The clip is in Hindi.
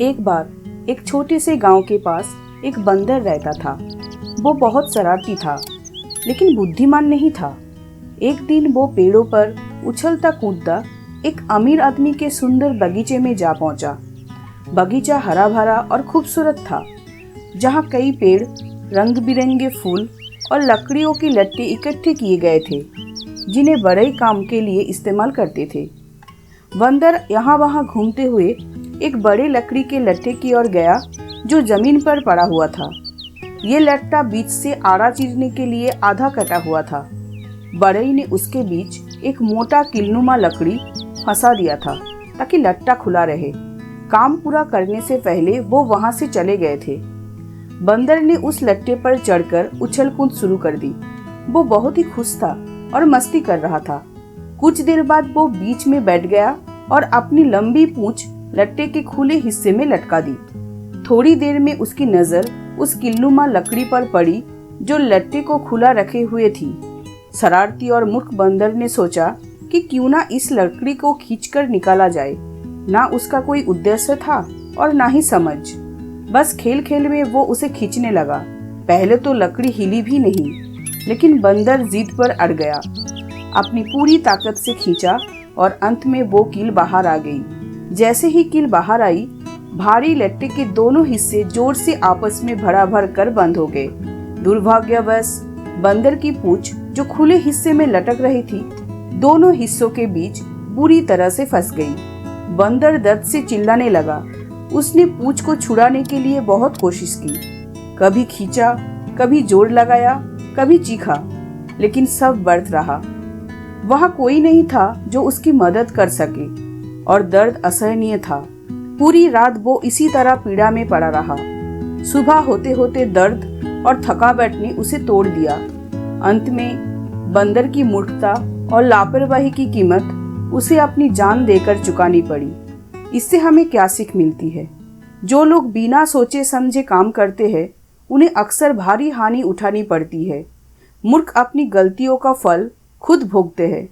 एक बार एक छोटे से गांव के पास एक बंदर रहता था। वो बहुत शरारती था, लेकिन बुद्धिमान नहीं था। एक दिन वो पेड़ों पर उछलता कूदता एक अमीर आदमी के सुंदर बगीचे में जा पहुंचा। बगीचा हरा भरा और खूबसूरत था, जहाँ कई पेड़, रंग बिरंगे फूल और लकड़ियों के लट्टे इकट्ठे किए गए थे, जिन्हें बड़े काम के लिए इस्तेमाल करते थे। बंदर यहाँ वहाँ घूमते हुए एक बड़े लकड़ी के लट्टे की ओर गया, जो जमीन पर पड़ा हुआ था। ये लट्टा बीच से आड़ा चीरने के लिए आधा कटा हुआ था। बढ़ई ने उसके बीच एक मोटा किलनुमा लकड़ी फंसा दिया था, ताकि लट्टा खुला रहे। काम पूरा करने से पहले वो वहां से चले गए थे। बंदर ने उस लट्टे पर चढ़कर उछल कूद शुरू कर दी। वो बहुत ही खुश था और मस्ती कर रहा था। कुछ देर बाद वो बीच में बैठ गया और अपनी लंबी पूंछ लट्टे के खुले हिस्से में लटका दी। थोड़ी देर में उसकी नजर उस किलनुमा लकड़ी पर पड़ी, जो लट्टे को खुला रखे हुए थी। शरारती और मूर्ख बंदर ने सोचा कि क्यों ना इस लकड़ी को खींचकर निकाला जाए। ना उसका कोई उद्देश्य था और ना ही समझ। बस खेल खेल में वो उसे खींचने लगा। पहले तो लकड़ी हिली भी नहीं, लेकिन बंदर जिद पर अड़ गया। अपनी पूरी ताकत से खींचा और अंत में वो कील बाहर आ गई। जैसे ही कील बाहर आई, भारी लट्टे के दोनों हिस्से जोर से आपस में भड़ाभड़ कर बंद हो गए। दुर्भाग्यवश बंदर की पूंछ, जो खुले हिस्से में लटक रही थी, दोनों हिस्सों के बीच बुरी तरह से फंस गई। बंदर दर्द से चिल्लाने लगा। उसने पूंछ को छुड़ाने के लिए बहुत कोशिश की। कभी खींचा, कभी जोर लगाया, कभी चीखा, लेकिन सब व्यर्थ रहा। वहां कोई नहीं था जो उसकी मदद कर सके और दर्द असहनीय था। पूरी रात वो इसी तरह पीड़ा में पड़ा रहा। सुबह होते होते दर्द और थकावट ने उसे तोड़ दिया। अंत में बंदर की मूर्खता और लापरवाही की कीमत उसे अपनी जान देकर चुकानी पड़ी। इससे हमें क्या सीख मिलती है? जो लोग बिना सोचे समझे काम करते हैं, उन्हें अक्सर भारी हानि उठानी पड़ती है। मूर्ख अपनी गलतियों का फल खुद भोगते हैं।